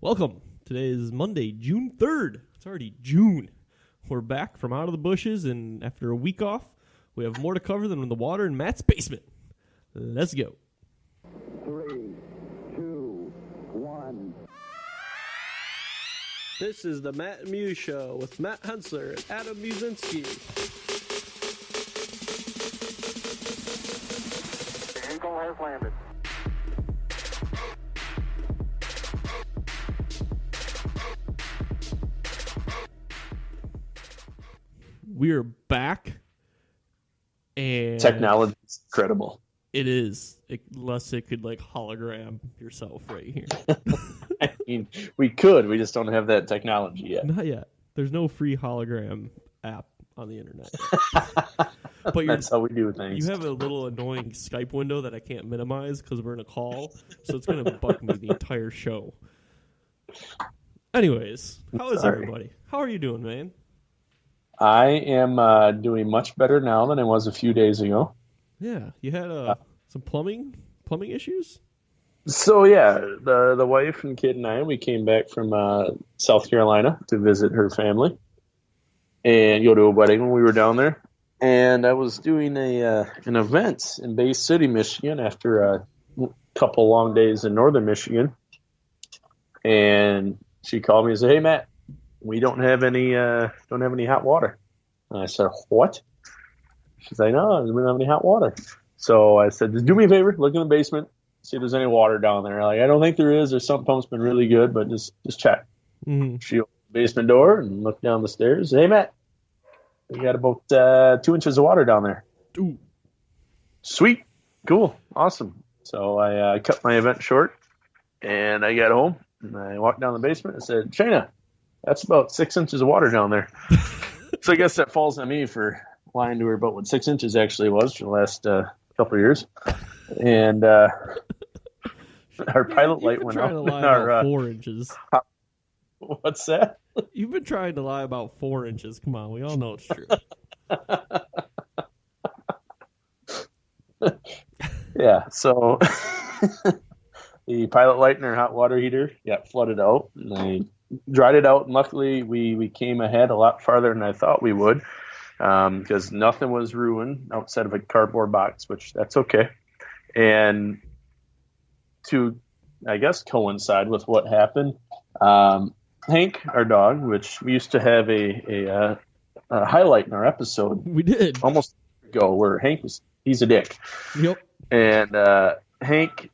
Welcome. Today is Monday, June 3rd. It's already June. We're back from out of the bushes, and after a week off, we have more to cover than in the water in Matt's basement. Let's go. 3, 2, 1. This is the Matt and Muse Show with Matt Hensler and Adam Musinski. The Eagle has landed. We're back, and Technology is incredible. it is, unless it could like hologram yourself right here. I mean, we could. We just don't have that technology yet. Not yet. There's no free hologram app on the internet. But That's how we do things. You have a little annoying Skype window that I can't minimize because we're in a call, so it's going to bug me the entire show. Anyways, how is everybody? How are you doing, man? I am doing much better now than I was a few days ago. Yeah, you had some plumbing issues? So yeah, the wife and kid and I, we came back from South Carolina to visit her family and go to a wedding when we were down there. And I was doing an event in Bay City, Michigan, after a couple long days in northern Michigan. And she called me and said, "Hey, Matt, we don't have any hot water." And I said, "What?" She's like, "No, we don't have any hot water." So I said, "Just do me a favor, look in the basement, see if there's any water down there." Like, "I don't think there is. Their sump pump's been really good, but just check." Mm-hmm. She opened the basement door and looked down the stairs. "Hey, Matt, we got about 2 inches of water down there." Ooh. Sweet, cool, awesome. So I cut my event short, and I got home and I walked down the basement and said, "Shayna, that's about 6 inches of water down there." So I guess that falls on me for lying to her about what 6 inches actually was for the last couple of years. And our pilot light went out. out. Lie about 4 inches. What's that? You've been trying to lie about 4 inches. Come on, we all know it's true. Yeah, so the pilot light in our hot water heater got flooded out, and I dried it out, and luckily we came ahead a lot farther than I thought we would, because nothing was ruined outside of a cardboard box, which that's okay. And to, I guess, coincide with what happened, Hank, our dog, which we used to have a highlight in our episode. We did. Almost a year ago, where he's a dick. Yep. And Hank,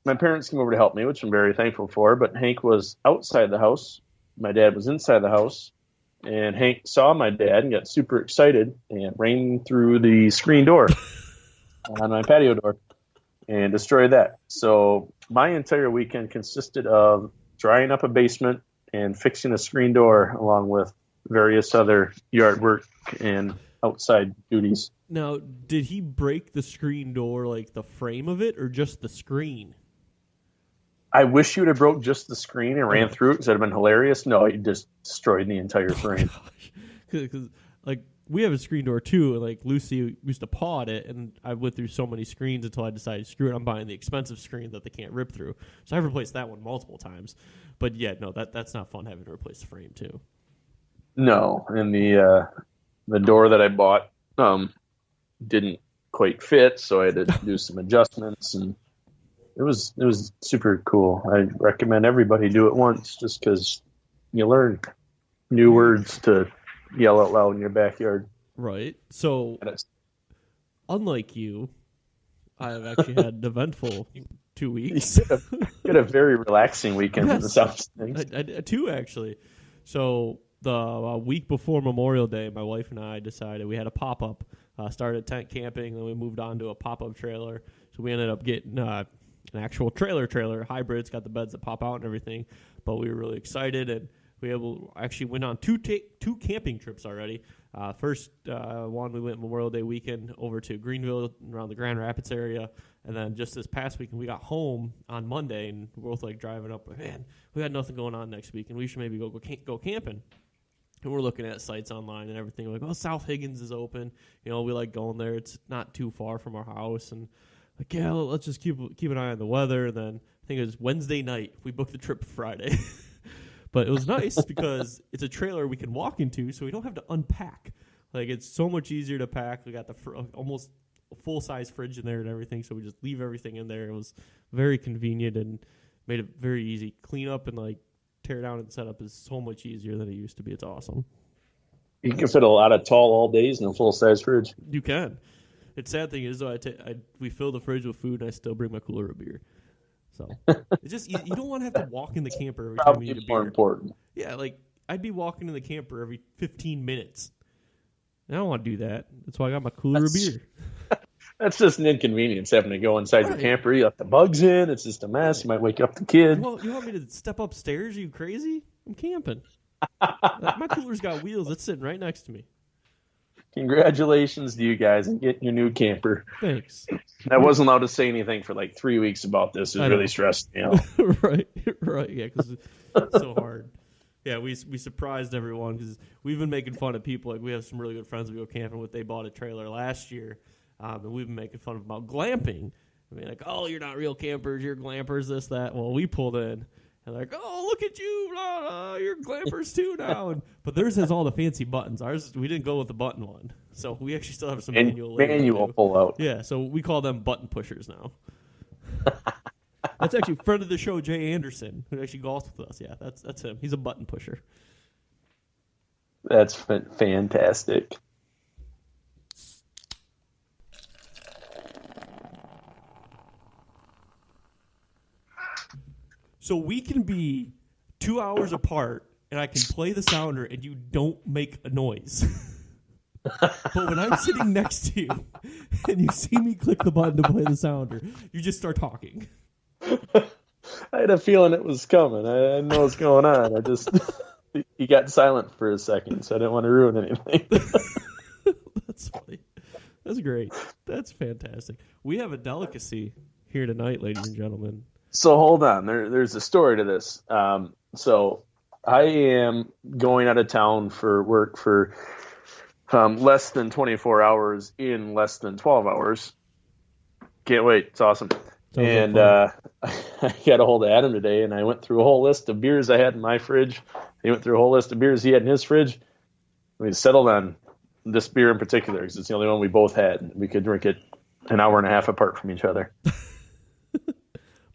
my parents came over to help me, which I'm very thankful for, but Hank was outside the house. My dad was inside the house, and Hank saw my dad and got super excited and ran through the screen door on my patio door and destroyed that. So my entire weekend consisted of drying up a basement and fixing a screen door, along with various other yard work and outside duties. Now, did he break the screen door, like the frame of it, or just the screen? I wish you would have broke just the screen and ran through it, because that would have been hilarious. No, he just destroyed the entire frame. Because, like, we have a screen door, too, and, like, Lucy used to paw at it, and I went through so many screens until I decided, screw it, I'm buying the expensive screen that they can't rip through. So I've replaced that one multiple times. But, yeah, no, that's not fun having to replace the frame, too. No, and the door that I bought didn't quite fit, so I had to do some adjustments, and it was super cool. I recommend everybody do it once, just because you learn new words to yell out loud in your backyard. Right. So, unlike you, I have actually had an eventful 2 weeks. You had a very relaxing weekend in the South. I two, actually. So, the week before Memorial Day, my wife and I decided we had a pop-up. Started tent camping, then we moved on to a pop-up trailer. So we ended up getting an actual trailer, hybrids, got the beds that pop out and everything. But we were really excited, and we actually went on two camping trips already. First one, we went Memorial Day weekend over to Greenville, around the Grand Rapids area. And then just this past weekend, we got home on Monday, and we're both like driving up. Man, we got nothing going on next week, and we should maybe go camping. And we're looking at sites online and everything. We're like, South Higgins is open. You know, we like going there. It's not too far from our house. And like, yeah, let's just keep an eye on the weather. And then I think it was Wednesday night. We booked the trip Friday. But it was nice because it's a trailer we can walk into, so we don't have to unpack. Like, it's so much easier to pack. We got the almost full-size fridge in there and everything, so we just leave everything in there. It was very convenient and made it very easy. Clean up and, like, tear down and set up is so much easier than it used to be. It's awesome. You can fit a lot of tall all days in a full-size fridge. You can. The sad thing is, though, we fill the fridge with food, and I still bring my cooler of beer. So it's just you don't want to have to walk in the camper every time you need a beer. More important. Yeah, like I'd be walking in the camper every 15 minutes. And I don't want to do that. That's why I got my cooler of beer. That's just an inconvenience having to go inside your camper. You let the bugs in. It's just a mess. You might wake up the kid. Well, you want me to step upstairs? Are you crazy? I'm camping. My cooler's got wheels. It's sitting right next to me. Congratulations to you guys on getting your new camper. Thanks. I wasn't allowed to say anything for like 3 weeks about this. It really stressed me out. right, yeah, because it's so hard. Yeah, we surprised everyone because we've been making fun of people. Like, we have some really good friends we go camping with. They bought a trailer last year, and we've been making fun of them about glamping. I mean, like, oh, you're not real campers, you're glampers, this, that. Well, we pulled in. And like, oh, look at you, blah, blah, you're glampers too now. But theirs has all the fancy buttons. Ours, we didn't go with the button one. So we actually still have some manual pull out. Yeah, so we call them button pushers now. That's actually a friend of the show, Jay Anderson, who actually golfs with us. Yeah, that's him. He's a button pusher. That's fantastic. So we can be 2 hours apart, and I can play the sounder, and you don't make a noise. But when I'm sitting next to you, and you see me click the button to play the sounder, you just start talking. I had a feeling it was coming. I didn't know what's going on. You got silent for a second, so I didn't want to ruin anything. That's funny. That's great. That's fantastic. We have a delicacy here tonight, ladies and gentlemen. So hold on. There's a story to this. So I am going out of town for work for less than 24 hours in less than 12 hours. Can't wait. It's awesome. And I got a hold of Adam today, and I went through a whole list of beers I had in my fridge. He went through a whole list of beers he had in his fridge. We settled on this beer in particular because it's the only one we both had. We could drink it an hour and a half apart from each other.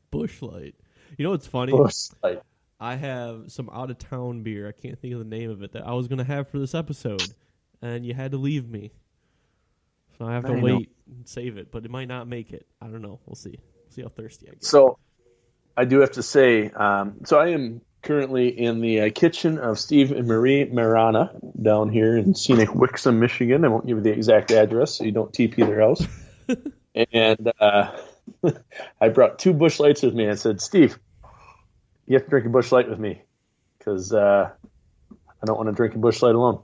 Busch Light. You know what's funny? Busch Light. I have some out-of-town beer. I can't think of the name of it that I was going to have for this episode, and you had to leave me. So I have to wait and save it, but it might not make it. I don't know. We'll see. See how thirsty I get. So I do have to say, so I am currently in the kitchen of Steve and Marie Marana down here in scenic Wixom, Michigan. I won't give you the exact address so you don't TP their house. And I brought 2 Busch Lights with me. I said, Steve, you have to drink a Busch Light with me because I don't want to drink a Busch Light alone.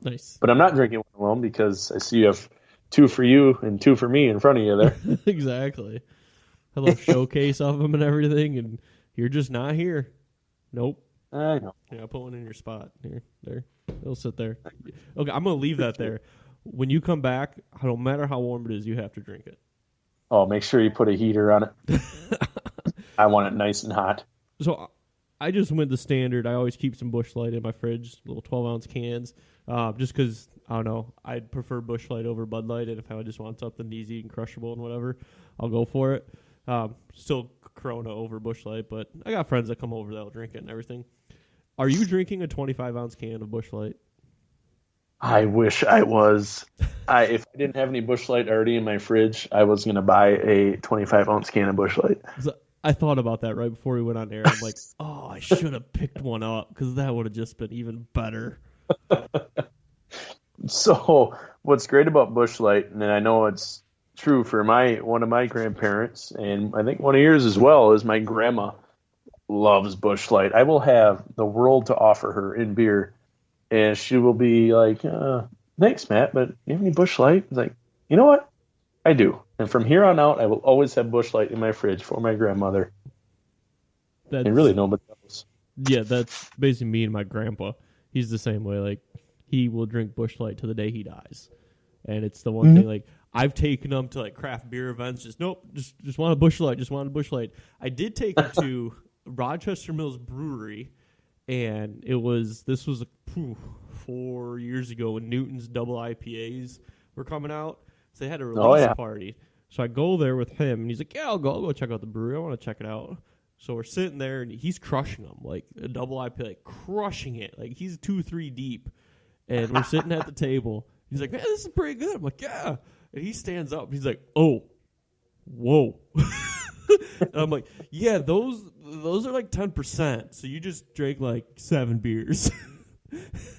Nice. But I'm not drinking one alone because I see you have 2 for you and 2 for me in front of you there. Exactly. I love showcase of them and everything, and you're just not here. Nope. I know. Yeah, I'll put one in your spot. Here, there. It'll sit there. Okay, I'm going to leave that there. When you come back, no matter how warm it is, you have to drink it. Oh, make sure you put a heater on it. I want it nice and hot. So I just went the standard. I always keep some Busch Light in my fridge, little 12-ounce cans, just because, I don't know, I'd prefer Busch Light over Bud Light, and if I just want something easy and crushable and whatever, I'll go for it. Still Corona over Busch Light, but I got friends that come over that'll drink it and everything. Are you drinking a 25-ounce can of Busch Light? I wish I was. If I didn't have any Busch Light already in my fridge, I was going to buy a 25-ounce can of Busch Light. So I thought about that right before we went on air. I'm like, oh, I should have picked one up because that would have just been even better. So what's great about Busch Light, and I know it's true for one of my grandparents, and I think one of yours as well, is my grandma loves Busch Light. I will have the world to offer her in beer, and she will be like, thanks, Matt, but you have any Busch Light? It's like, you know what? I do. And from here on out, I will always have Busch Light in my fridge for my grandmother. And really nobody else. Yeah, that's basically me and my grandpa. He's the same way. Like, he will drink Busch Light to the day he dies. And it's the one thing, like, I've taken them to like craft beer events. Just want a Busch Light. Just want a Busch Light. I did take them to Rochester Mills Brewery, and this was 4 years ago when Newton's double IPAs were coming out. So they had a release party. So I go there with him, and he's like, "Yeah, I'll go check out the brewery. I want to check it out." So we're sitting there, and he's crushing them like a double IPA, like crushing it, like he's 2-3 deep, and we're sitting at the table. He's like, "Man, this is pretty good." I'm like, "Yeah." And he stands up. He's like, "Oh, whoa." And I'm like, "Yeah, those are like 10%. So you just drank like 7 beers."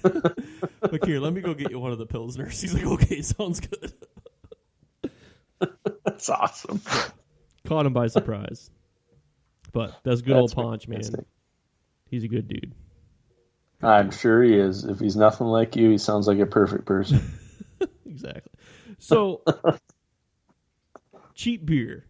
Like, here, let me go get you one of the Pilsners. He's like, "Okay, sounds good." That's awesome. Caught him by surprise. But that's good old Ponch, man. Fantastic. He's a good dude. I'm sure he is. If he's nothing like you, he sounds like a perfect person. Exactly. So, cheap beer.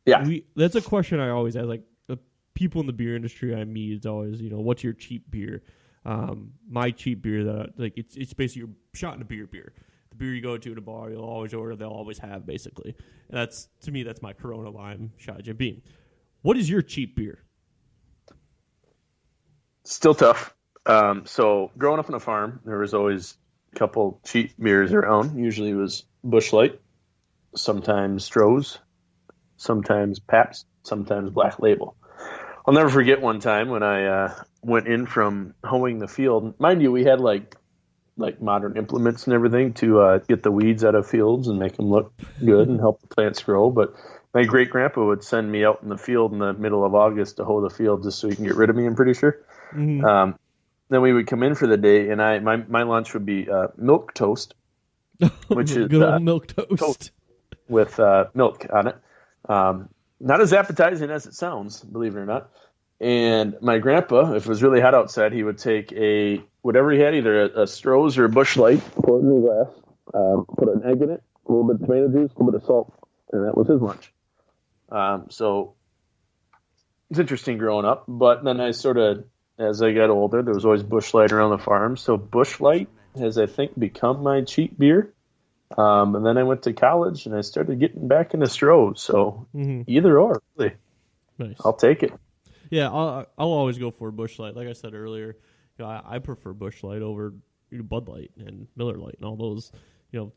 Yeah. That's a question I always ask. Like, the people in the beer industry I meet, it's always, what's your cheap beer? My cheap beer, it's basically your shot in a beer. The beer you go to at a bar, you'll always order, they'll always have, basically. And to me, that's my Corona Lime shot Jim Beam. What is your cheap beer? Still tough. So growing up on a farm, there was always a couple cheap beers around. Usually it was Busch Light, sometimes Stroh's, sometimes Pabst, sometimes Black Label. I'll never forget one time when I went in from hoeing the field. Mind you, we had like modern implements and everything to get the weeds out of fields and make them look good and help the plants grow. But my great grandpa would send me out in the field in the middle of August to hoe the field just so he can get rid of me, I'm pretty sure. Mm-hmm. Then we would come in for the day, and my lunch would be milk toast, which is good old milk toast with milk on it. Not as appetizing as it sounds, believe it or not. And my grandpa, if it was really hot outside, he would take whatever he had, either a Stroh's or a Busch Light, pour it in a glass, put an egg in it, a little bit of tomato juice, a little bit of salt, and that was his lunch. So it's interesting growing up. But then as I got older, there was always Busch Light around the farm. So Busch Light has, I think, become my cheap beer. And then I went to college, and I started getting back into Stroh's. So either or, really. Nice. I'll take it. Yeah, I'll always go for Busch Light. Like I said earlier, I prefer Busch Light over Bud Light and Miller Light and all those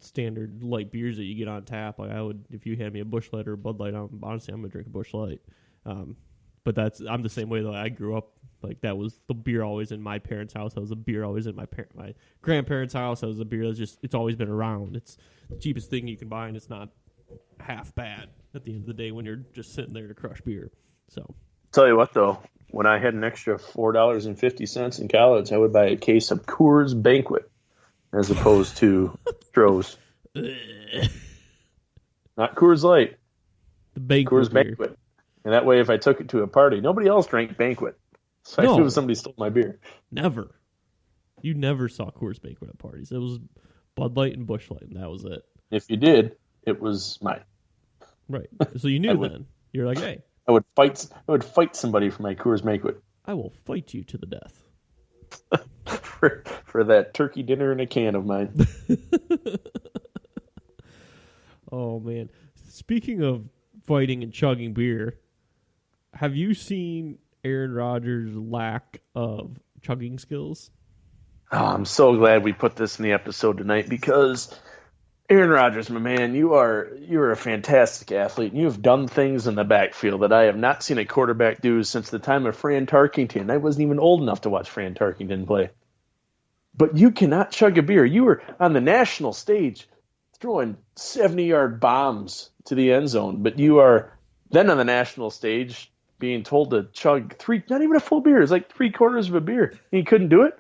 standard light beers that you get on tap. Like I would, if you had me a Busch Light or a Bud Light, honestly, I'm gonna drink a Busch Light. But I'm the same way though. I grew up like that was the beer always in my parents' house. That was the beer always in my grandparents' house. That was the beer it's always been around. It's the cheapest thing you can buy, and it's not half bad at the end of the day when you're just sitting there to crush beer. So. Tell you what, though, when I had an extra $4.50 in college, I would buy a case of Coors Banquet as opposed to Stroh's. Not Coors Light. The Banquet Coors beer. Banquet. And that way, if I took it to a party, nobody else drank Banquet. So I knew if somebody stole my beer. Never. You never saw Coors Banquet at parties. It was Bud Light and Busch Light, and that was it. If you did, it was mine. Right. So you knew then. You're like, hey. I would fight somebody for my Coors Banquet. I will fight you to the death. for that turkey dinner in a can of mine. Oh, man. Speaking of fighting and chugging beer, have you seen Aaron Rodgers' lack of chugging skills? Oh, I'm so glad we put this in the episode tonight because Aaron Rodgers, my man, you're a fantastic athlete, and you have done things in the backfield that I have not seen a quarterback do since the time of Fran Tarkington. I wasn't even old enough to watch Fran Tarkington play. But you cannot chug a beer. You were on the national stage throwing 70-yard bombs to the end zone, but you are then on the national stage being told to chug not even a full beer. It's like 3/4 of a beer, and you couldn't do it.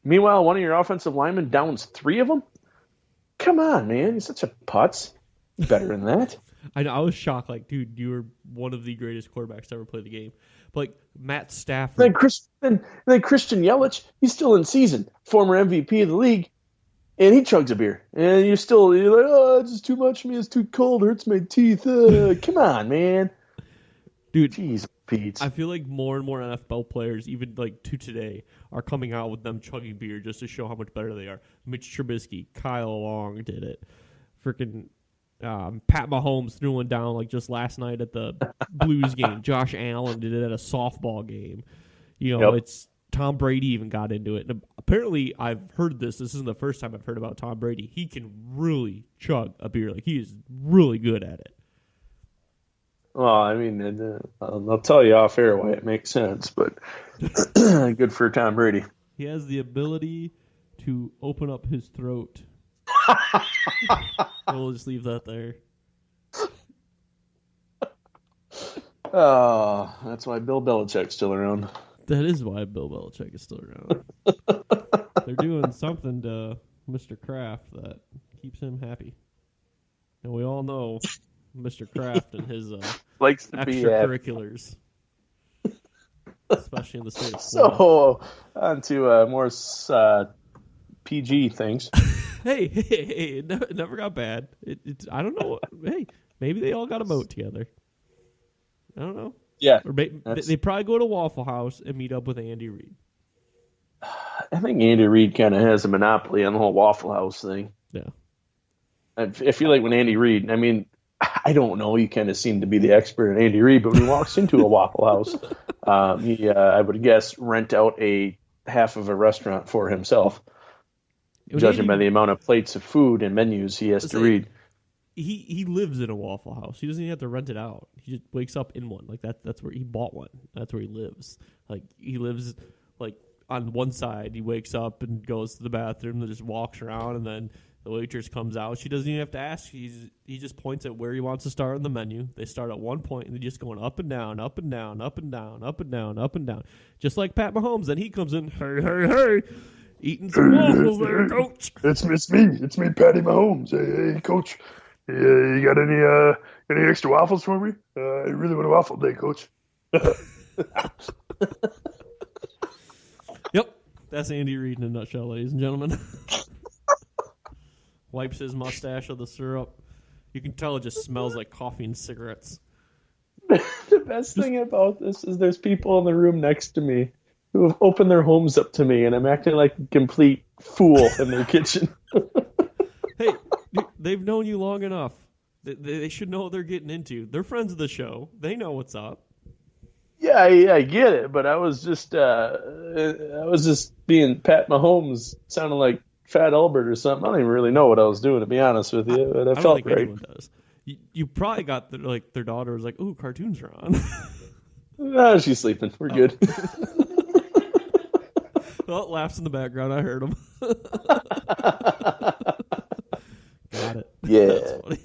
Meanwhile, one of your offensive linemen downs 3 of them. Come on, man. You're such a putz. Better than that. I was shocked. Like, dude, you were one of the greatest quarterbacks to ever play the game. But, like, Matt Stafford. Then Christian Yelich, he's still in season. Former MVP of the league. And he chugs a beer. And you're like, oh, it's just too much for me. It's too cold. It hurts my teeth. Come on, man. Dude. Jeez, Pete. I feel like more and more NFL players, even like to today, are coming out with them chugging beer just to show how much better they are. Mitch Trubisky, Kyle Long did it. freaking Pat Mahomes threw one down like just last night at the Blues game. Josh Allen did it at a softball game. It's Tom Brady even got into it. And apparently, I've heard this. This isn't the first time I've heard about Tom Brady. He can really chug a beer. Like, he is really good at it. Well, I mean, I'll tell you off air why it makes sense, but good for Tom Brady. He has the ability to open up his throat. We'll just leave that there. Oh, that's why Bill Belichick's still around. That is why Bill Belichick is still around. They're doing something to Mr. Kraft that keeps him happy. And we all know Mr. Kraft and his likes to extracurriculars. Especially in the state of Florida. So, on to more PG things. Hey, it never got bad. I don't know. Hey, maybe they all got a boat together. I don't know. Yeah. Or they probably go to Waffle House and meet up with Andy Reid. I think Andy Reid kind of has a monopoly on the whole Waffle House thing. Yeah. I feel like when Andy Reid, I mean, I don't know, you kind of seem to be the expert in Andy Reid, but when he walks into a Waffle House, he, I would guess, rent out a half of a restaurant for himself, judging by the amount of plates of food and menus he has to read. He lives in a Waffle House. He doesn't even have to rent it out. He just wakes up in one. Like that's where he bought one. That's where he lives. Like he lives like on one side. He wakes up and goes to the bathroom and just walks around, and then the waitress comes out. She doesn't even have to ask. He just points at where he wants to start on the menu. They start at one point and they're just going up and down, up and down, up and down, up and down, up and down. Just like Pat Mahomes. Then he comes in, hey, eating some waffles there, coach. It's me, Patty Mahomes. Hey, coach. You got any extra waffles for me? I really want a waffle day, coach. Yep, that's Andy Reid in a nutshell, ladies and gentlemen. Wipes his mustache with the syrup. You can tell it just smells like coffee and cigarettes. The best thing about this is there's people in the room next to me who have opened their homes up to me, and I'm acting like a complete fool in their kitchen. Hey, they've known you long enough. They should know what they're getting into. They're friends of the show. They know what's up. Yeah, I get it, but I was just being Pat Mahomes, sounding like Fat Albert or something. I don't even really know what I was doing, to be honest with you, but I felt don't think right. Anyone does. You probably got their daughter was like, "Ooh, cartoons are on." No, she's sleeping. We're good. Well, laughs in the background. I heard him. Got it. Yeah. That's funny.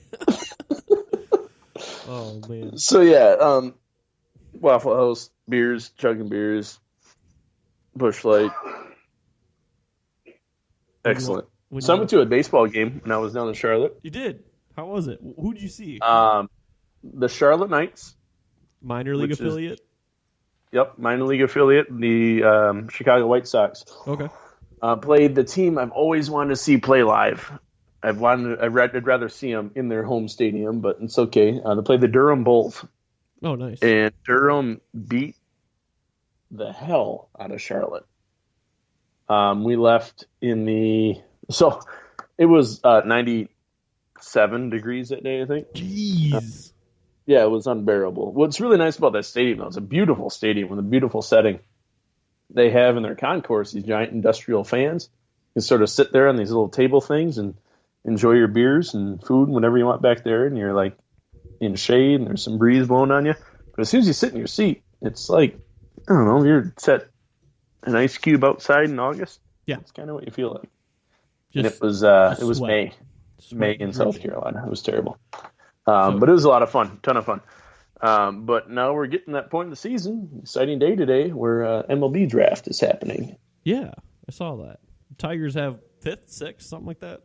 Oh man. So yeah, Waffle House beers, chugging beers, Busch Light. Excellent. So I went to a baseball game when I was down in Charlotte. You did? How was it? Who did you see? The Charlotte Knights. Minor league affiliate? Yep, minor league affiliate, the Chicago White Sox. Okay. Played the team I've always wanted to see play live. I'd rather see them in their home stadium, but it's okay. They played the Durham Bulls. Oh, nice. And Durham beat the hell out of Charlotte. We left so it was 97 degrees that day, I think. Jeez. Yeah, it was unbearable. What's really nice about that stadium, though, it's a beautiful stadium with a beautiful setting. They have in their concourse these giant industrial fans. You can sort of sit there on these little table things and enjoy your beers and food and whatever you want back there, and you're like in shade and there's some breeze blowing on you. But as soon as you sit in your seat, it's like, I don't know, you're set an ice cube outside in August. Yeah. That's kind of what you feel like. Just, and it was sweat. May in South Carolina. It was terrible. But it was a lot of fun, ton of fun. But now we're getting to that point in the season. Exciting day today where MLB draft is happening. Yeah, I saw that. Tigers have 5th, 6th, something like that.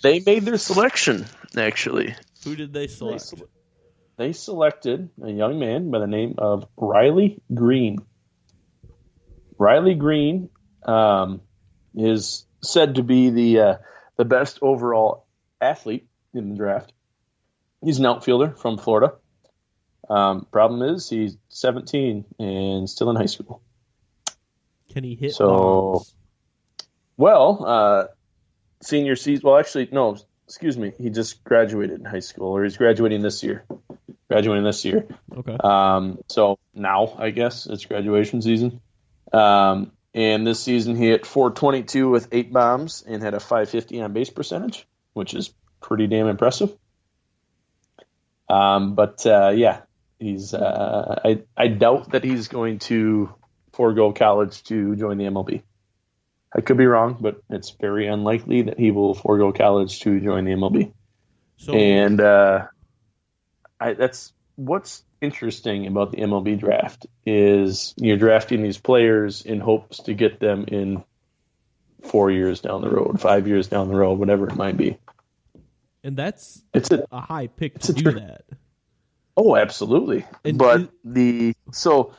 They made their selection, actually. Who did they select? They selected a young man by the name of Riley Green. Riley Green is said to be the best overall athlete in the draft. He's an outfielder from Florida. Problem is he's 17 and still in high school. Can he hit bombs? Well, senior season. Well, actually, no. excuse me, he just graduated in high school, or he's graduating this year. Okay. So now I guess it's graduation season. And this season he hit 422 with 8 bombs and had a 550 on base percentage, which is pretty damn impressive. Yeah, he's. I doubt that he's going to forego college to join the MLB. I could be wrong, but it's very unlikely that he will forego college to join the MLB. So, And that's what's interesting about the MLB draft is you're drafting these players in hopes to get them in 4 years down the road, 5 years down the road, whatever it might be. and that's It's a high pick to do that. Oh, absolutely. And But so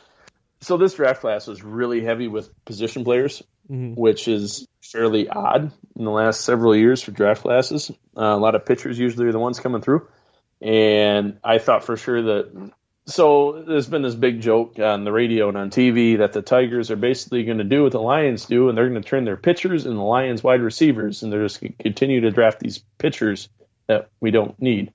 this draft class was really heavy with position players, which is fairly odd in the last several years for draft classes. A lot of pitchers usually are the ones coming through. And I thought for sure that so there's been this big joke on the radio and on TV that the Tigers are basically going to do what the Lions do, and they're going to turn their pitchers and the Lions wide receivers, and they're just going to continue to draft these pitchers that we don't need.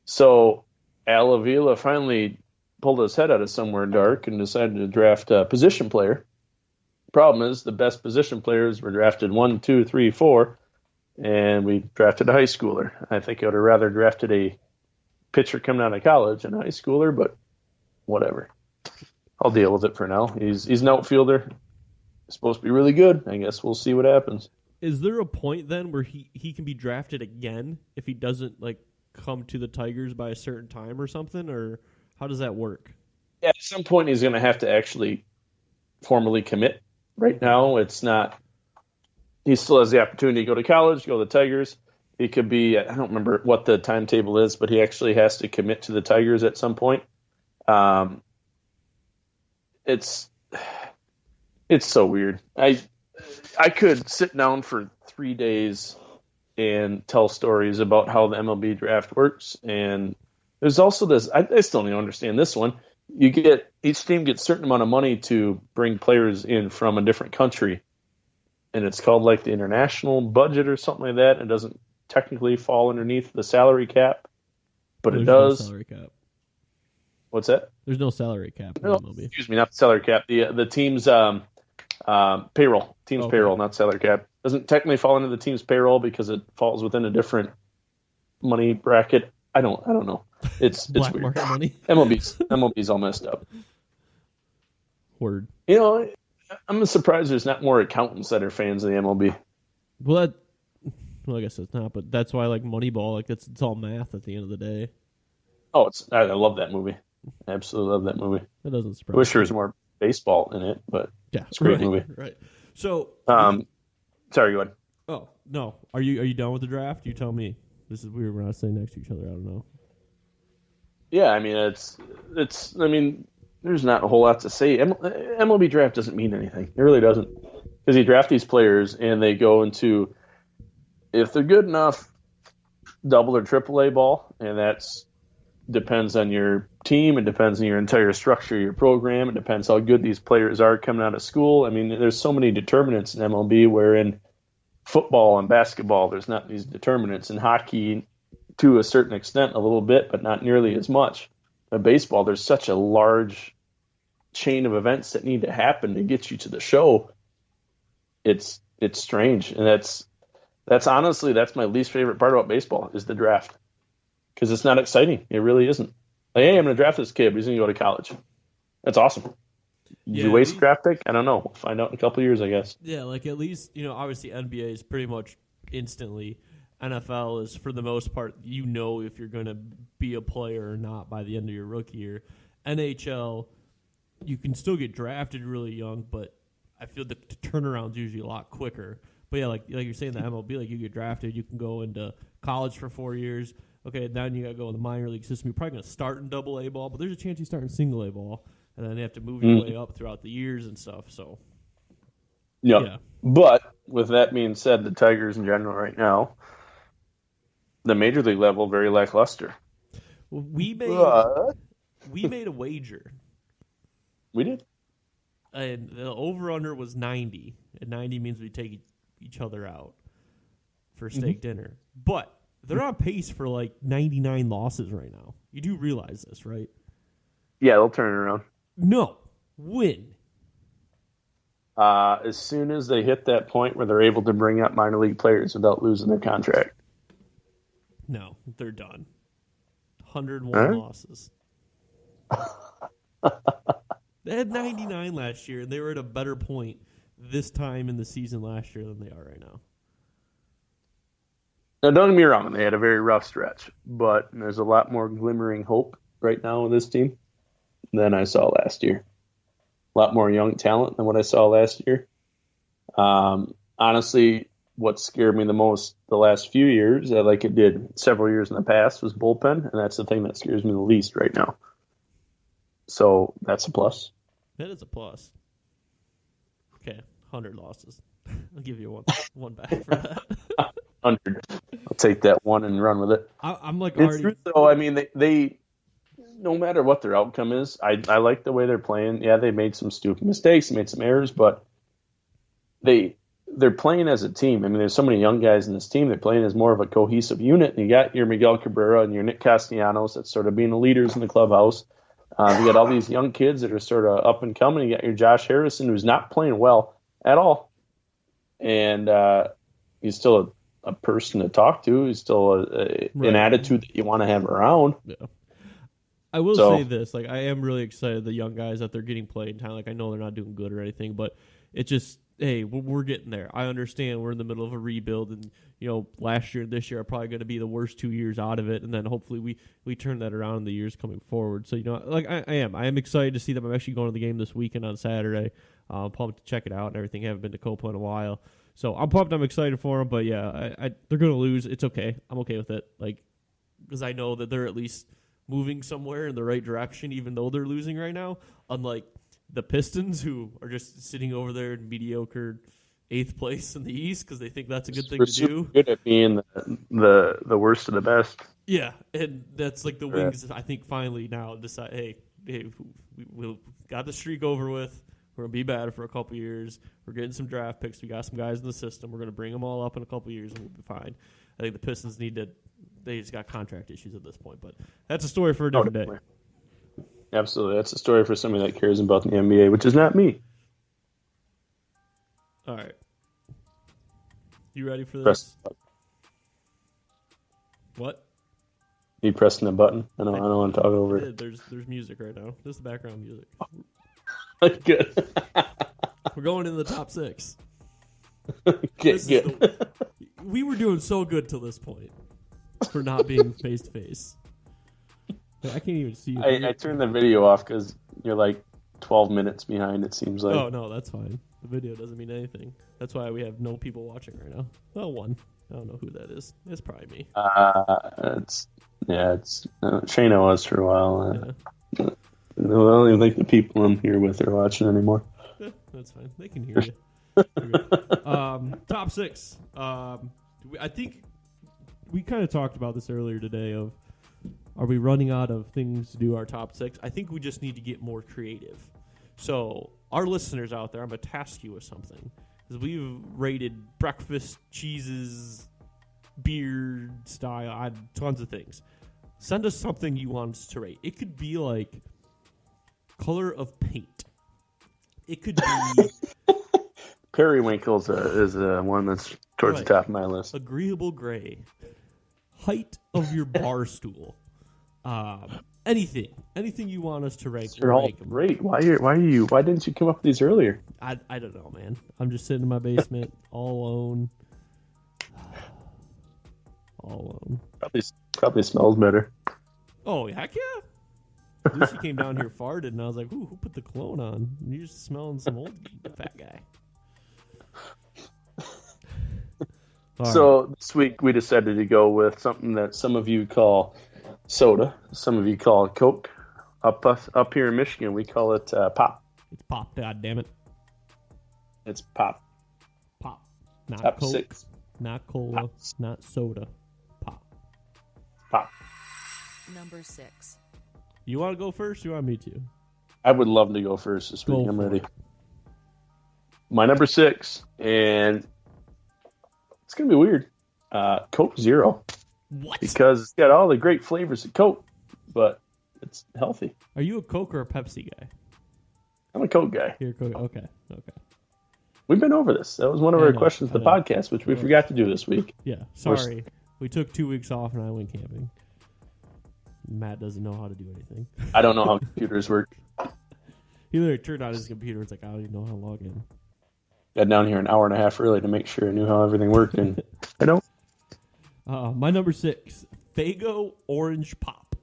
So Al Avila finally pulled his head out of somewhere dark and decided to draft a position player. Problem is, the best position players were drafted 1, 2, 3, 4, and we drafted a high schooler. I think I would have rather drafted a pitcher coming out of college and a high schooler, but whatever. I'll deal with it for now. He's an outfielder. He's supposed to be really good. I guess we'll see what happens. Is there a point then where he can be drafted again if he doesn't come to the Tigers by a certain time or something, or how does that work? Yeah, at some point he's going to have to actually formally commit. Right now, it's not. He still has the opportunity to go to college, go to the Tigers. He could be. I don't remember what the timetable is, but he actually has to commit to the Tigers at some point. It's so weird. I could sit down for 3 days and tell stories about how the MLB draft works. And there's also this. I still don't understand this one. Each team gets a certain amount of money to bring players in from a different country, and it's called the international budget or something like that. It doesn't technically fall underneath the salary cap, but it does. No salary cap. What's that? There's no salary cap in No, MLB. excuse me, not the salary cap. The team's payroll. Team's payroll, not salary cap. Doesn't technically fall into the team's payroll because it falls within a different money bracket. I don't know. It's Black weird. market money. MLB's all messed up. Word. I'm surprised there's not more accountants that are fans of the MLB. Well, I guess it's not, but that's why Moneyball, it's all math at the end of the day. Oh, I love that movie. I absolutely love that movie. That doesn't surprise I wish me. there was more baseball in it, but Yeah, it's a great right, movie. Right. So, Sorry, go ahead. oh no, are you done with the draft? You tell me. This is weird. We're not sitting next to each other. I don't know. Yeah, I mean it's. I mean, there's not a whole lot to say. MLB draft doesn't mean anything. It really doesn't, because you draft these players and they go into, if they're good enough, double or triple A ball, and that's depends on your team. It depends on your entire structure of your program. It depends how good these players are coming out of school. I mean, there's so many determinants in MLB, where in football and basketball, there's not these determinants. In hockey, to a certain extent, a little bit, but not nearly as much. In baseball, there's such a large chain of events that need to happen to get you to the show. It's strange, and that's honestly my least favorite part about baseball is the draft, because it's not exciting. It really isn't. Hey, I'm going to draft this kid, but he's going to go to college. That's awesome. Did you waste a draft pick? I don't know. We'll find out in a couple of years, I guess. Yeah, at least obviously NBA is pretty much instantly. NFL is, for the most part, if you're going to be a player or not by the end of your rookie year. NHL, you can still get drafted really young, but I feel the turnaround's usually a lot quicker. But yeah, like you're saying, the MLB, you get drafted, you can go into college for 4 years. Okay, then you got to go in the minor league system. You're probably going to start in AA ball, but there's a chance you start in single A ball, and then they have to move your way up throughout the years and stuff. So, yeah. But with that being said, the Tigers in general right now, the major league level, very lackluster. Well, we made a wager. We did. And the over-under was 90. And 90 means we take each other out for steak dinner. But they're on pace for like 99 losses right now. You do realize this, right? Yeah, they'll turn it around. No. When? As soon as they hit that point where they're able to bring up minor league players without losing their contract. No, they're done. 101 Huh? losses. They had 99 last year, and they were at a better point this time in the season last year than they are right now. Now, don't get me wrong, they had a very rough stretch, but there's a lot more glimmering hope right now with this team than I saw last year. A lot more young talent than what I saw last year. Honestly, what scared me the most the last few years, like it did several years in the past, was bullpen, and that's the thing that scares me the least right now. So that's a plus. That is a plus. Okay, 100 losses. I'll give you one back for that. 100. I'll take that one and run with it. I'm like It's already. true, though. I mean, they no matter what their outcome is, I like the way they're playing. Yeah, they made some stupid mistakes, made some errors, but they're playing as a team. I mean, there's so many young guys in this team. They're playing as more of a cohesive unit. And you got your Miguel Cabrera and your Nick Castellanos that's sort of being the leaders in the clubhouse. You got all these young kids that are sort of up and coming. You got your Josh Harrison, who's not playing well at all. And he's still a person to talk to. He's still an attitude that you want to have around. Yeah. I will say this, like, I am really excited the young guys that they're getting playing time. Like, I know they're not doing good or anything, but it just, hey, we're getting there. I understand we're in the middle of a rebuild, and, you know, last year and this year are probably going to be the worst 2 years out of it, and then hopefully we turn that around in the years coming forward. So, you know, like, I am excited to see them. I'm actually going to the game this weekend on Saturday. I'm pumped to check it out and everything. I haven't been to Copa in a while. So I'm pumped. I'm excited for them, but yeah, they're going to lose. It's okay. I'm okay with it. Like, because I know that they're at least moving somewhere in the right direction, even though they're losing right now. Unlike the Pistons, who are just sitting over there in mediocre 8th place in the East because they think that's a good thing to do. Good at being the worst of the best. Yeah, and that's like the Wings. I think finally now decide, hey, we got the streak over with. We're gonna be bad for a couple years. We're getting some draft picks. We got some guys in the system. We're gonna bring them all up in a couple years, and we'll be fine. I think the Pistons they just got contract issues at this point, but that's a story for a different day. Absolutely, that's a story for somebody that cares about the NBA, which is not me. All right, you ready for this? Press what? You pressing the button? I don't want to talk over it. There's music right now. This is the background music. Good. We're going into the top 6. Good. We were doing so good till this point for not being face to face. I can't even see you. I turned the video off because you're like 12 minutes behind, it seems like. Oh, no, that's fine. The video doesn't mean anything. That's why we have no people watching right now. Well, one. I don't know who that is. It's probably me. It's Shayna was for a while. Yeah. I don't even think the people I'm here with are watching anymore. That's fine. They can hear you. Top 6. I think we kind of talked about this earlier today of, are we running out of things to do our top 6? I think we just need to get more creative. So our listeners out there, I'm going to task you with something. Because we've rated breakfast, cheeses, beer style, tons of things. Send us something you want us to rate. It could be like color of paint. It could be Periwinkle is one that's towards the top of my list. Agreeable gray. Height of your bar stool. Anything you want us to rank. They're all great. Why didn't you come up with these earlier? I don't know, man. I'm just sitting in my basement all alone. All alone. Probably smells better. Oh, heck yeah. Lucy came down here, farted, and I was like, ooh, who put the cologne on? And you're just smelling some old fat guy. So this week we decided to go with something that some of you call soda, some of you call it Coke. Up here in Michigan, we call it pop. It's pop, god damn it. It's pop. Pop. Not top Coke, 6. not cola, Pop. not soda. Pop. Pop. Number 6. You want to go first? Or you want me to? I would love to go first this week. I'm ready. it. My number 6, and it's gonna be weird. Coke Zero. What? because it's got all the great flavors of Coke, but it's healthy. Are you a Coke or a Pepsi guy? I'm a Coke guy. You're a Coke. Okay. We've been over this. That was one of I our know, questions of the I know. podcast, which we forgot to do this week. Yeah. Sorry. We took 2 weeks off and I went camping. Matt doesn't know how to do anything. I don't know how computers work. He literally turned on his computer. It's like, I don't even know how to log in. Got down here an hour and a half early to make sure I knew how everything worked, and I don't. My number 6, Faygo Orange Pop.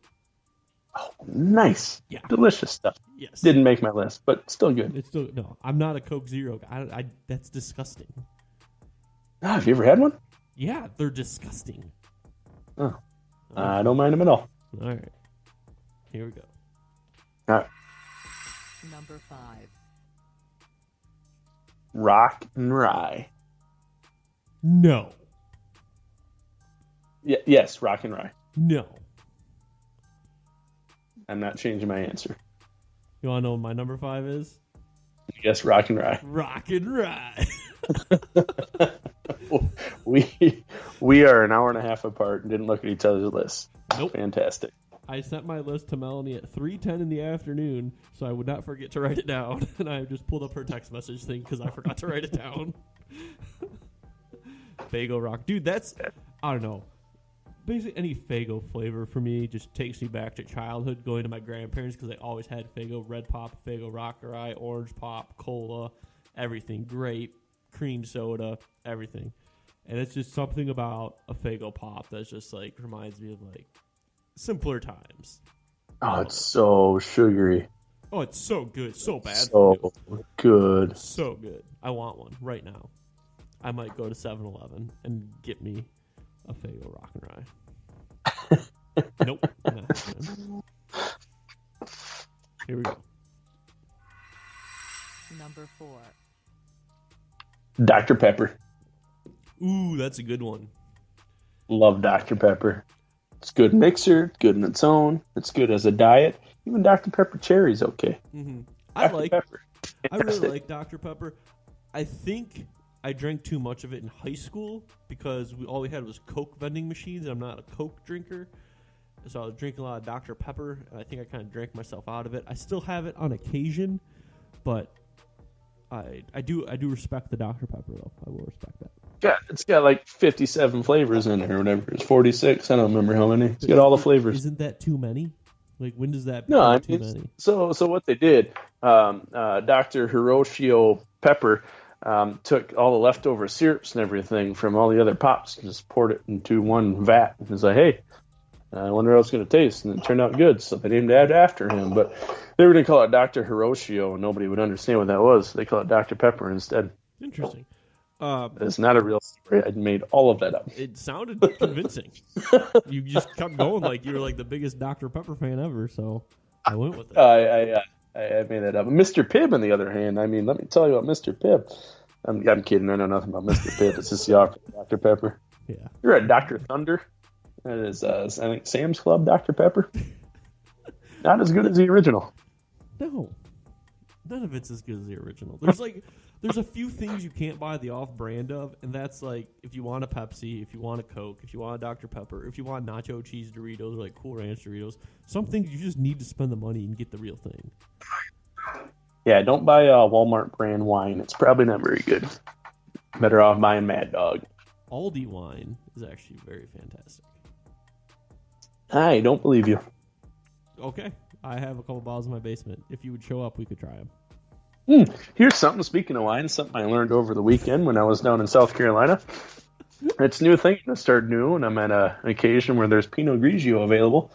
Oh, nice. Yeah. Delicious stuff. Yes. Didn't make my list, but still good. It's still no. I'm not a Coke Zero guy. That's disgusting. Have you ever had one? Yeah, they're disgusting. Oh, I don't mind them at all. All right. Here we go. All right. Number 5. Rock and Rye. No. Yes, Rock and Rye. No. I'm not changing my answer. You want to know what my number 5 is? Yes, Rock and Rye. Rock and Rye. We are an hour and a half apart and didn't look at each other's lists. Nope. Fantastic. I sent my list to Melanie at 3:10 in the afternoon, so I would not forget to write it down. And I just pulled up her text message thing because I forgot to write it down. Faygo Rock. Dude, that's, I don't know. Basically, any Faygo flavor for me just takes me back to childhood, going to my grandparents because they always had Faygo Red Pop, Faygo Rock and Rye, Orange Pop, Cola, everything. Grape, cream soda, everything. And it's just something about a Faygo Pop that's just like reminds me of like simpler times. Oh, it's so sugary. Oh, it's so good. So bad. So good. So good. I want one right now. I might go to 7-Eleven and get me a Faygo Rock and Rye. Nope. No. Here we go. Number 4. Dr. Pepper. Ooh, that's a good one. Love Dr. Pepper. It's good mixer, good in its own. It's good as a diet. Even Dr. Pepper cherry's okay. Mm-hmm. Dr. Pepper. I really like Dr. Pepper. I think I drank too much of it in high school because all we had was Coke vending machines, and I'm not a Coke drinker. So I was drinking a lot of Dr. Pepper, and I think I kind of drank myself out of it. I still have it on occasion, but I do respect the Dr. Pepper, though. I will respect that. Yeah, it's got like 57 flavors in it or whatever. It's 46. I don't remember how many. It's got all the flavors. Isn't that too many? Like, when does that No, I become mean, too many? so what they did, Dr. Hiroshio Pepper took all the leftover syrups and everything from all the other pops and just poured it into one vat. And was like, hey, I wonder how it's going to taste. And it turned out good, so they named it after him. But they were going to call it Dr. Hiroshio, and nobody would understand what that was. They call it Dr. Pepper instead. Interesting. It's not a real story. I made all of that up. It sounded convincing. You just kept going like you were like the biggest Dr. Pepper fan ever, so I went with it. I made that up. Mr. Pibb, on the other hand, I mean, let me tell you about Mr. Pibb. I'm kidding. I know nothing about Mr. Pibb. It's just the offer of Dr. Pepper. Yeah. You're at Dr. Thunder. That is, I think, Sam's Club Dr. Pepper. Not as good as the original. No. None of it's as good as the original. There's a few things you can't buy the off-brand of, and that's like if you want a Pepsi, if you want a Coke, if you want a Dr. Pepper, if you want nacho cheese Doritos or like Cool Ranch Doritos, some things you just need to spend the money and get the real thing. Yeah, don't buy a Walmart brand wine. It's probably not very good. Better off buying Mad Dog. Aldi wine is actually very fantastic. I don't believe you. Okay, I have a couple bottles in my basement. If you would show up, we could try them. Here's something, speaking of wine, something I learned over the weekend when I was down in South Carolina. It's a new thing to start new, and I'm at an occasion where there's Pinot Grigio available.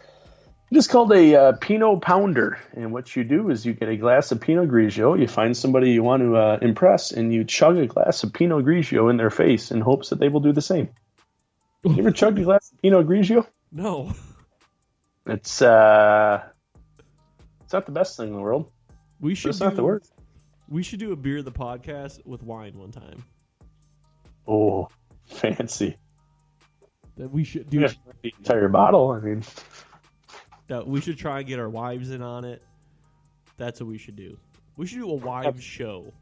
It's called a Pinot Pounder, and what you do is you get a glass of Pinot Grigio, you find somebody you want to impress, and you chug a glass of Pinot Grigio in their face in hopes that they will do the same. You ever chugged a glass of Pinot Grigio? No. It's not the best thing in the world. It's not the worst. We should do a beer of the podcast with wine one time. Oh, fancy. That we should do. You have the entire bottle. I mean, that we should try and get our wives in on it. That's what we should do. We should do a wives show.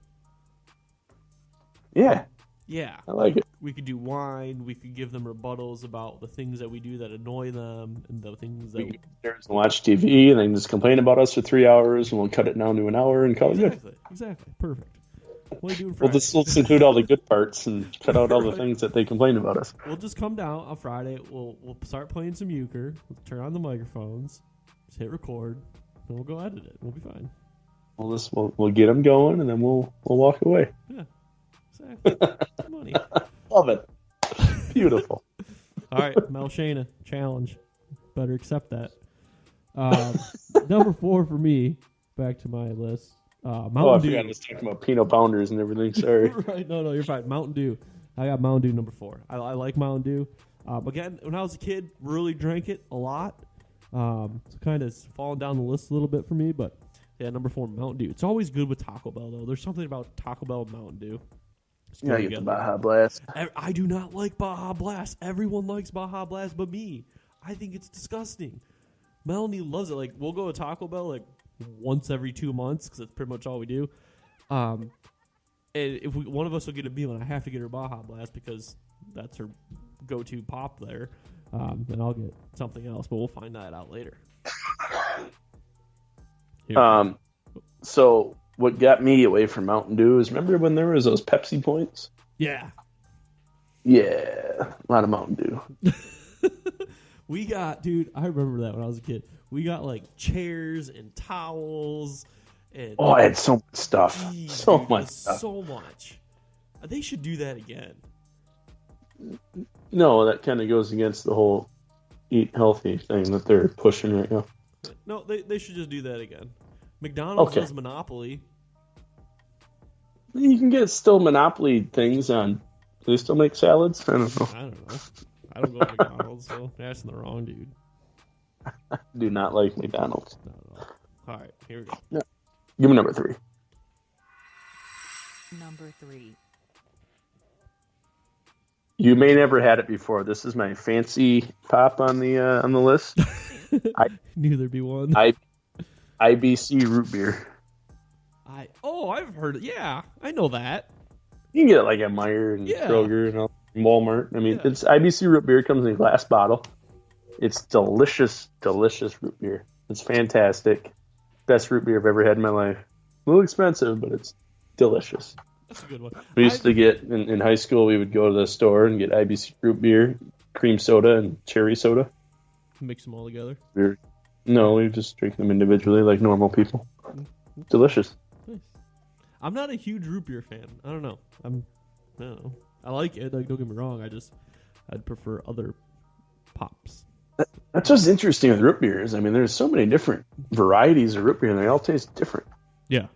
Yeah. Yeah. I like it. We could do wine. We could give them rebuttals about the things that we do that annoy them and the things that We can sit there and watch TV and then just complain about us for 3 hours, and we'll cut it down to an hour and call it good. Exactly. Perfect. What are you doing We'll Friday? just include all the good parts and cut out all the Right. things that they complain about us. We'll just come down on Friday. We'll start playing some euchre. We'll turn on the microphones. Just hit record. And we'll go edit it. We'll be fine. We'll get them going, and then we'll walk away. Yeah. Exactly. Money. Love it. Beautiful. All right, Mel Shana, challenge. Better accept that. Number 4 for me, back to my list. Mountain Oh, I Dew. forgot I was talking about peanut pounders and everything. Sorry. Right, no, you're fine. Mountain Dew. I got Mountain Dew number 4. I like Mountain Dew. Again, when I was a kid, really drank it a lot. It's kind of fallen down the list a little bit for me, but yeah, number 4, Mountain Dew. It's always good with Taco Bell, though. There's something about Taco Bell and Mountain Dew. Just go Yeah, get the together. Baja Blast. I do not like Baja Blast. Everyone likes Baja Blast but me. I think it's disgusting. Melanie loves it. Like, we'll go to Taco Bell like once every 2 months because that's pretty much all we do. And if one of us will get a meal, and I have to get her Baja Blast because that's her go-to pop there, then I'll get something else. But we'll find that out later. Here. So what got me away from Mountain Dew is, remember when there was those Pepsi points? Yeah. Yeah, a lot of Mountain Dew. We got, dude, I remember that when I was a kid. We got like chairs and towels and Oh, I had so much stuff. Jeez, So dude, much just stuff. so much. They should do that again. No, that kind of goes against the whole eat healthy thing that they're pushing right now. No, they should just do that again. McDonald's Okay. does Monopoly. You can get still Monopoly things on. Do they still make salads? I don't know. I don't know. I don't go to McDonald's, so you're asking the wrong dude. Do not like McDonald's. No. All right, here we go. Give me number 3. Number 3. You may never had it before. This is my fancy pop on the list. Knew there'd be one. IBC root beer. I've heard it. Yeah, I know that. You can get it like at Meijer and Yeah. Kroger and Walmart. I mean, Yeah. it's IBC root beer. It comes in a glass bottle. It's delicious, delicious root beer. It's fantastic. Best root beer I've ever had in my life. A little expensive, but it's delicious. That's a good one. We used to get, in high school, we would go to the store and get IBC root beer, cream soda, and cherry soda. Mix them all together. No, we just drink them individually like normal people. Delicious. Nice. I'm not a huge root beer fan. I don't know. I don't know. I like it. Like, don't get me wrong. I'd prefer other pops. That's what's interesting with root beers. I mean, there's so many different varieties of root beer, and they all taste different. Yeah,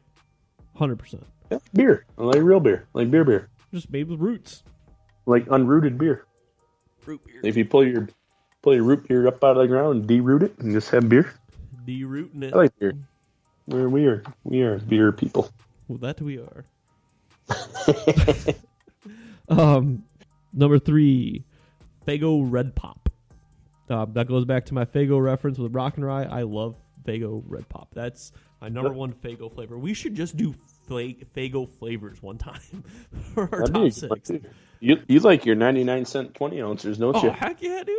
100%. Yeah, beer. I like real beer. I like beer. Just made with roots. Like unrooted beer. Root beer. If you pull your root beer up out of the ground and de-root it and just have beer. De-rooting it. I like beer. We are beer people. Well, that we are. Number 3, Faygo Red Pop. That goes back to my Faygo reference with Rock and Rye. I love Faygo Red Pop. That's my number 1 Faygo flavor. We should just do Faygo flavors one time for our top 6. You like your 99-cent 20 ounces, don't you? Oh, heck yeah, dude.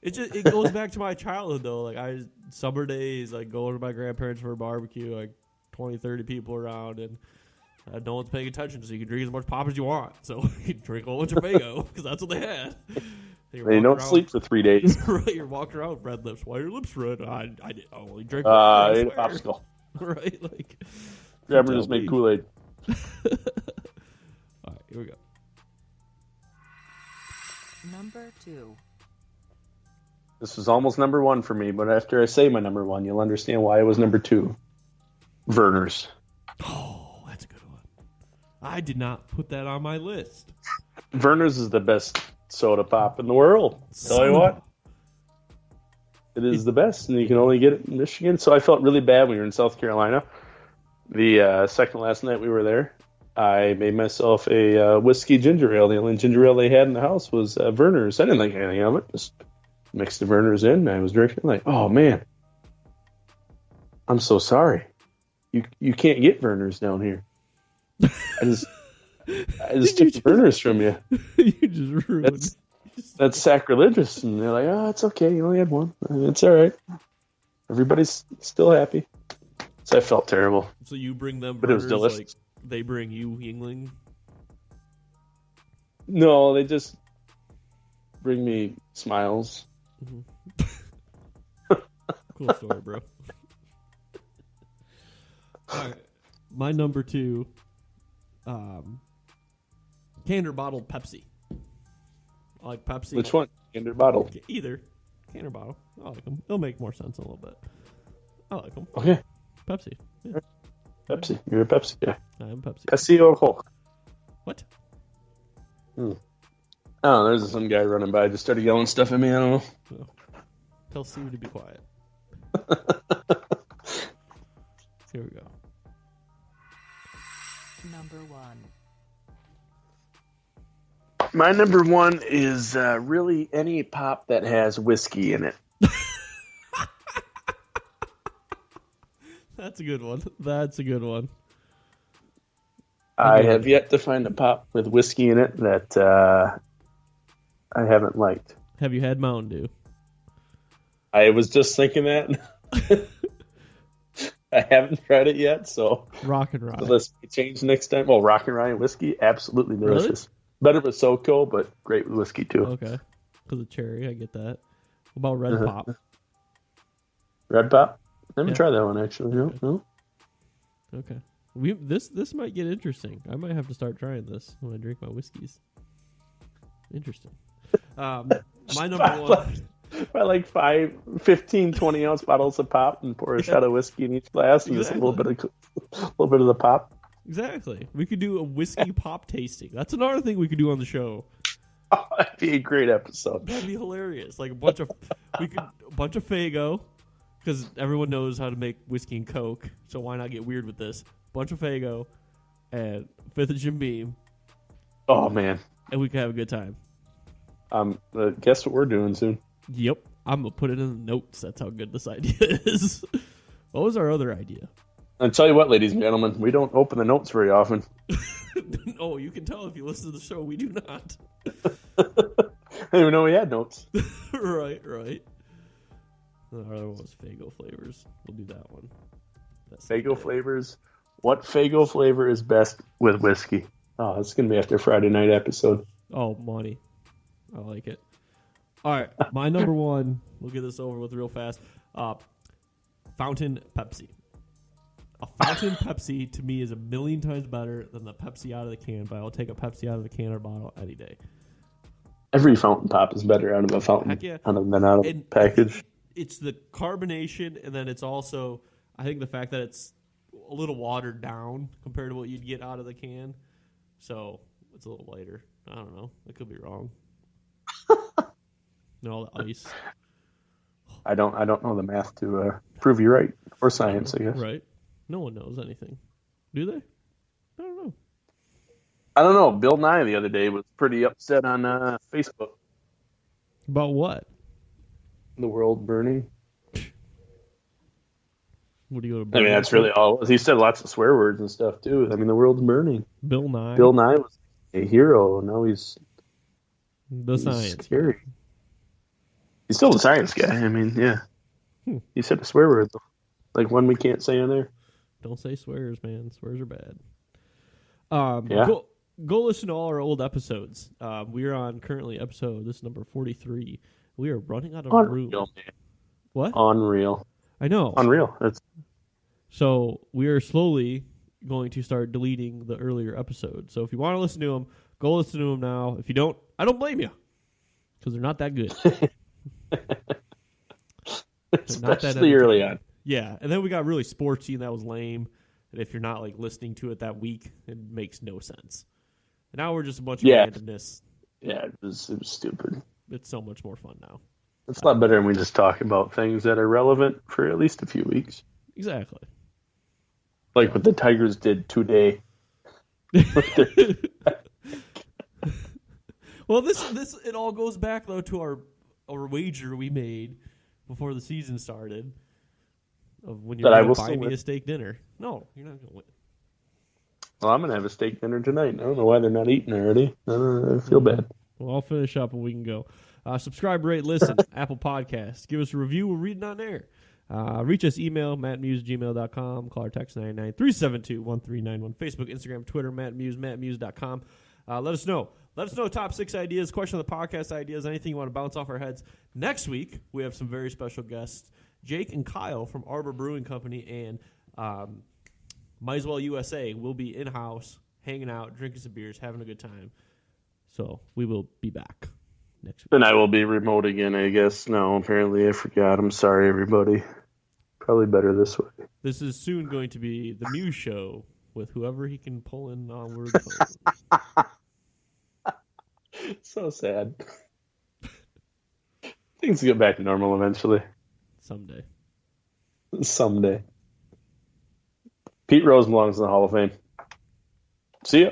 It goes back to my childhood, though. Like, summer days, like, going to my grandparents for a barbecue, like, 20, 30 people around, and no one's paying attention, so you can drink as much pop as you want. So you drink a whole bunch of Faygo, because that's what they had. They don't sleep for 3 days. Right, you're walking around with red lips. Why are your lips red? I did. I only drink I water, ate a popsicle. Right, like. Grandma just made Kool-Aid. All right, here we go. Number 2. This was almost number 1 for me, but after I say my number 1, you'll understand why it was number 2. Verner's. Oh, that's a good one. I did not put that on my list. Verner's is the best soda pop in the world. Tell you what. It is the best, and you can only get it in Michigan. So I felt really bad when we were in South Carolina. The second last night we were there, I made myself a whiskey ginger ale. The only ginger ale they had in the house was Verner's. I didn't think anything of it. Just mixed the Verner's in, and I was drinking. Like, oh, man. I'm so sorry. You can't get Verner's down here. I just took the burners from you. You just ruined. That's sacrilegious. And they're like, oh, it's okay. You only had one. It's all right. Everybody's still happy. So I felt terrible. So you bring them But it was burgers delicious. like they bring you Yingling? No, they just bring me smiles. Cool story, bro. All right. My number 2, canned or bottled Pepsi. I like Pepsi. Which one? Kinder bottle. Either. Can or bottle. I like them. It'll make more sense in a little bit. I like them. Okay. Pepsi. Yeah, Pepsi. You're a Pepsi guy. I am Pepsi. Pepsi or Coke? What? Oh, there's some guy running by. Just started yelling stuff at me. I don't know. Oh. Tell Steve to be quiet. Here we go. Number 1. My number 1 is really any pop that has whiskey in it. That's a good one. That's a good one. I have yet to find a pop with whiskey in it that I haven't liked. Have you had Mountain Dew? I was just thinking that. I haven't tried it yet, so Rock and Rye. let's change next time. Well, Rock and Rye whiskey, absolutely delicious. Better with SoCo, but great with whiskey too. Okay. Because of cherry, I get that. What about Red Pop? Red Pop? Never Yeah. tried that one actually. No. Okay. This might get interesting. I might have to start trying this when I drink my whiskeys. Interesting. My number 1. Buy like 15, 20 ounce bottles of pop and pour a shot of whiskey in each glass and just a little bit of the pop. Exactly. We could do a whiskey pop tasting. That's another thing we could do on the show. Oh, that'd be a great episode. That'd be hilarious. Like a bunch of Faygo, because everyone knows how to make whiskey and Coke. So why not get weird with this? Bunch of Faygo and 5th of Jim Beam, Oh man. and we could have a good time. Guess what we're doing soon? Yep. I'm gonna put it in the notes. That's how good this idea is. What was our other idea? I'll tell you what, ladies and gentlemen, we don't open the notes very often. Oh, you can tell if you listen to the show. We do not. I didn't even know we had notes. Right. The other one was Faygo flavors. We'll do that one. Faygo flavors. What Faygo flavor is best with whiskey? Oh, that's going to be after Friday night episode. Oh, money. I like it. All right, my number 1. We'll get this over with real fast. Fountain Pepsi. A fountain Pepsi to me is a million times better than the Pepsi out of the can, but I'll take a Pepsi out of the can or bottle any day. Every fountain pop is better out of a fountain Heck yeah. than out of a package. It's the carbonation, and then it's also, I think, the fact that it's a little watered down compared to what you'd get out of the can. So it's a little lighter. I don't know. I could be wrong. No, the ice. I don't know the math to prove you right, or science, I guess. Right. No one knows anything. Do they? I don't know. I don't know. Bill Nye the other day was pretty upset on Facebook. About what? The world burning. What do you go to? I mean, that's really all it was. He said lots of swear words and stuff, too. I mean, the world's burning. Bill Nye. Bill Nye was a hero. Now he's science. Scary. He's still the science guy. I mean, yeah. He said a swear word, though. Like one we can't say in there. Don't say swears, man. Swears are bad. Yeah. Go listen to all our old episodes. We are on currently episode, this is number 43. We are running out of room. Unreal, man. What? Unreal. I know. Unreal. So we are slowly going to start deleting the earlier episodes. So if you want to listen to them, go listen to them now. If you don't, I don't blame you, because they're not that good. Especially early on. Yeah, and then we got really sportsy, and that was lame. And if you're not like listening to it that week, it makes no sense. And now we're just a bunch of randomness. Yeah, it was stupid. It's so much more fun now. It's a lot better when we just talk about things that are relevant for at least a few weeks. Exactly. Like what the Tigers did today. Well, this it all goes back though to our wager we made before the season started of when you're going to buy me a steak dinner. No, you're not going to win. Well, I'm going to have a steak dinner tonight. I don't know why they're not eating already. I feel bad. Well, I'll finish up and we can go. Subscribe, rate, listen, Apple Podcasts. Give us a review. We'll read it on air. Reach us, email, mattmuse@gmail.com. Call or text 99372-1391. Facebook, Instagram, Twitter, mattmuse.com. Let us know. Let us know top 6 ideas, question of the podcast ideas, anything you want to bounce off our heads. Next week, we have some very special guests, Jake and Kyle from Arbor Brewing Company and Might As Well USA will be in-house, hanging out, drinking some beers, having a good time. So we will be back next week. Then I will be remote again, I guess. No, apparently I forgot. I'm sorry, everybody. Probably better this way. This is soon going to be the Muse Show with whoever he can pull in onward. So sad. Things get back to normal eventually. Someday. Pete Rose belongs in the Hall of Fame. See ya.